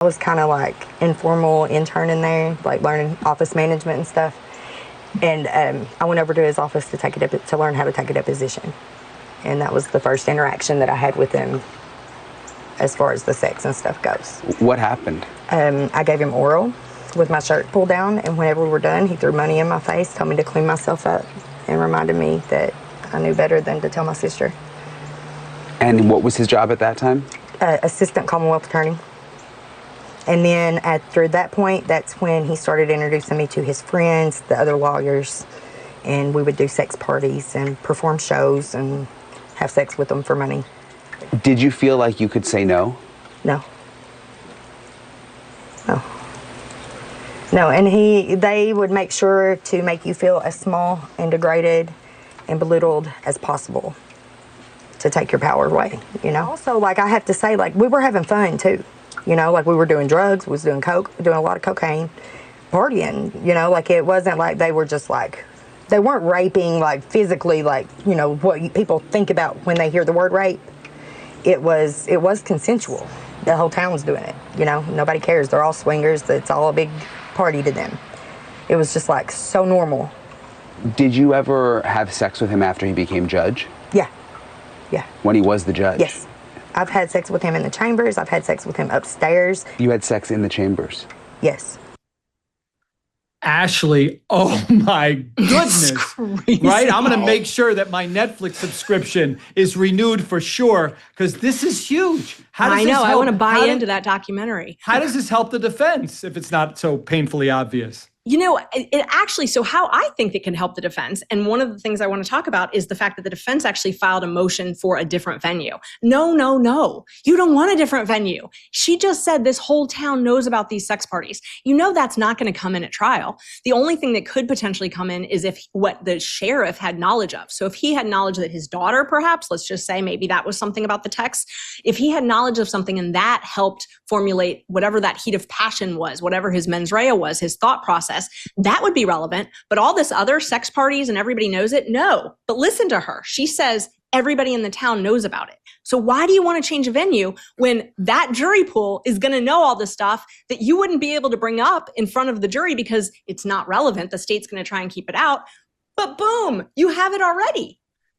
I was kind of like informal intern in there, like learning office management and stuff. And I went over to his office to learn how to take a deposition. And that was the first interaction that I had with him as far as the sex and stuff goes. What happened? I gave him oral with my shirt pulled down, and whenever we were done, he threw money in my face, told me to clean myself up, and reminded me that I knew better than to tell my sister. And what was his job at that time? Assistant Commonwealth Attorney. And then through that point, that's when he started introducing me to his friends, the other lawyers, and we would do sex parties and perform shows and have sex with them for money. Did you feel like you could say no? No. No. No, and they would make sure to make you feel as small and degraded and belittled as possible to take your power away, you know? Also, like, I have to say, like, we were having fun, too. You know, like, we were doing drugs, we was doing coke, doing a lot of cocaine, partying, you know? Like, it wasn't like they were just, like, they weren't raping, like, physically, like, you know, what people think about when they hear the word rape. It was consensual. The whole town was doing it, you know? Nobody cares. They're all swingers. It's all a big party to them. It was just, like, so normal. Did you ever have sex with him after he became judge? Yeah. Yeah. When he was the judge? Yes. I've had sex with him in the chambers. I've had sex with him upstairs. You had sex in the chambers? Yes. Ashley, oh my goodness. Right? I'm going to make sure that my Netflix subscription is renewed for sure, because this is huge. I know. I want to buy into that documentary. How does this help the defense if it's not so painfully obvious? You know, it actually, so how I think it can help the defense, and one of the things I want to talk about is the fact that the defense actually filed a motion for a different venue. No, no, no. You don't want a different venue. She just said this whole town knows about these sex parties. You know that's not going to come in at trial. The only thing that could potentially come in is if what the sheriff had knowledge of. So if he had knowledge that his daughter, perhaps, let's just say maybe that was something about the text. If he had knowledge of something and that helped formulate whatever that heat of passion was, whatever his mens rea was, his thought process, that would be relevant. But all this other sex parties and everybody knows it? No. But listen to her. She says everybody in the town knows about it. So why do you want to change a venue when that jury pool is going to know all this stuff that you wouldn't be able to bring up in front of the jury because it's not relevant? The state's going to try and keep it out. But boom, you have it already.